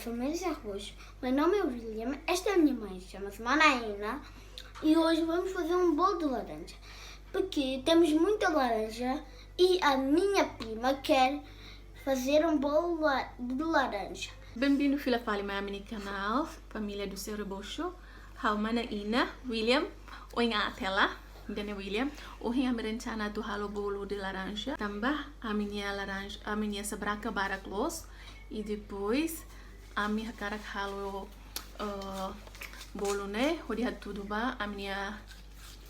família de arroz. Meu nome é William, esta é a minha mãe, chama-se Manaína. E hoje vamos fazer um bolo de laranja. Porque temos muita laranja e a minha prima quer fazer um bolo de laranja. Bem-vindo fila my mini canal, família do seu rebocho. Hau Manaína, William, o nga tela. Dene William, hoje a merencana do halo bolo de laranja. Também a minha laranja, a minha sabraca baraclos. E depois a minha cara halo bolo né, onde há tudo ba a minha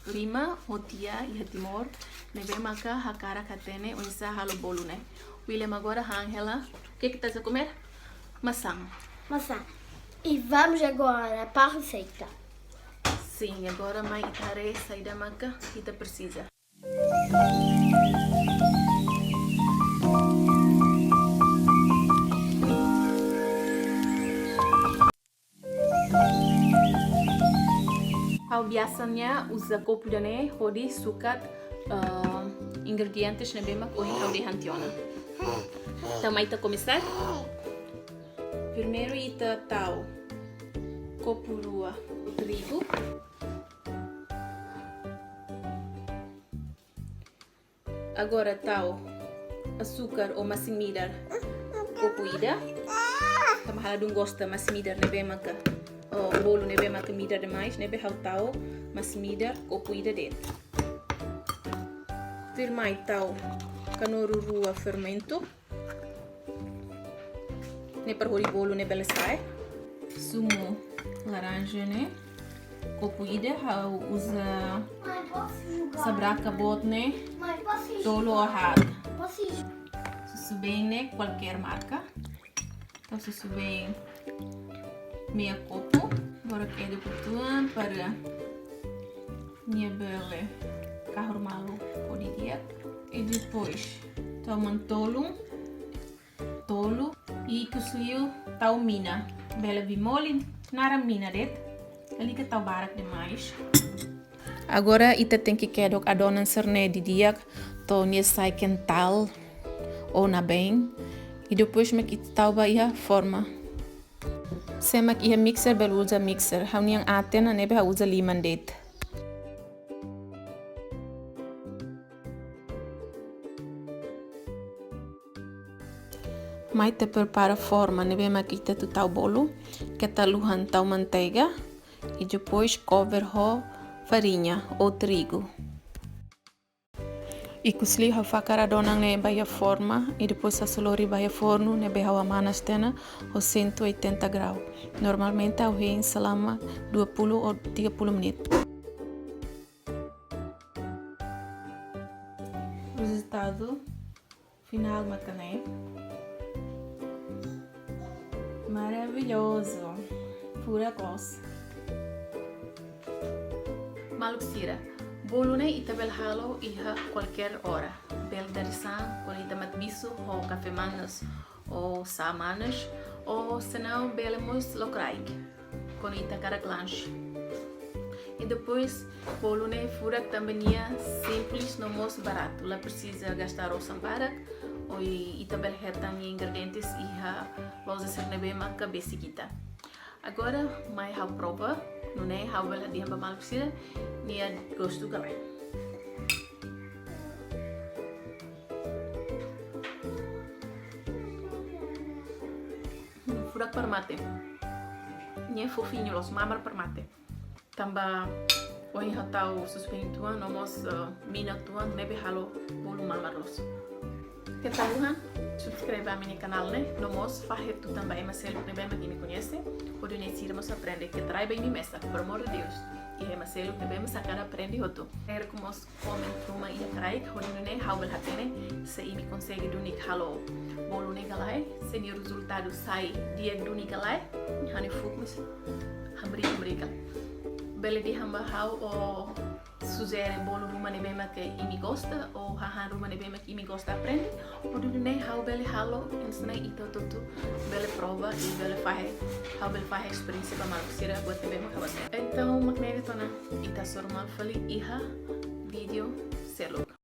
prima, o tia e a Timor, ne bem maca a cara catene onde está halo bolo né. William agora Angela, o que estás a comer? Maçã. Maçã. E vamos agora para a receita. Sim, agora mãe itare sair da maca e te precisa. Biasanya usa copo dane hodi sukat ingredientes na bema ko hodi hantiona. Também tá começar. Primeiro ita tal copo rua trigo. Agora tal açúcar ou massimidar copo ida. Kamahala dung gosta massimidar na bema ka. O bolo nebe maca mida demais, nebe haltau, mas mida copo ida dentro. Firmai tau canoru rua fermento. Ne per hori bolo nebe lesai. Sumo laranja ne. Copo ida hau usa sabraca botne. Tolo ahad. Susubem ne qualquer marca. Então susubem meia copo, agora quero putuan para minha bela carro malo pode dia e depois tomam tolo e cozinho tau mina bela bimoli nara mina det ali que tau barak demais. Agora ita tem que quero adonan serne de dia to nie sai quental ou na bem e depois me que tau ba ia forma. Semak ia mixer bel usa mixer, hauni yang aten na nebe usa liman det. Mai te prepara forma, nebe makita tu tau bolo, que taluhan tau manteiga e depois cover ho farinha ou trigo. E kusli ha fakara donang ne baya forma e depois a solori baya forno ne be hawa manas tena o 180 graus. Normalmente ao rei selama 20 ou 30 menit. Resultado final macané. Maravilhoso. Pura gosto. Maluxira. Bolo ne ita bel halo iha qualquer hora. Bel darisan quando ita mat bisu ou café manas ou sa manas ou senão belemos locraik quando ita cara lanche. E depois bolo ne furak também é simples no mos barato. Lá precisa gastar o sambarak ou ita bel retam ingredientes iha loja sernebe maka besikita. Agora mai hau prova não é hau bela dia mal precisa nia gosto galera. Furak per mate. Nia fofinho los mamar per mate. Tamba oi hatau suspentuan nomos mina tuan nebe halo bolu mamarlos. Que tal, hein? Subscreve a meu canal, né? Nomos fazer tu também, mas ele também me conhece. Pode necessitamos aprender que trai bem me messa, por amor de Deus. E é mas ele também sacar aprende outro. Quero que nós comentem uma e trai, onde né, how will happen, se me consegue do nick halo bolo nigalai, se o resultado sai dia do nigalai, hani focus, hambrica. Bele di hamba how o sugere bolo ruma ne bema que imi gosta ou hahan ruma ne bema que imi gosta aprende ou do ne how bele halo ensina ito tutu bele prova e bele fahe how bele fahe experiência para mal sira buat ne bema kawas. Então maknega tona ita sormal fali iha video selo.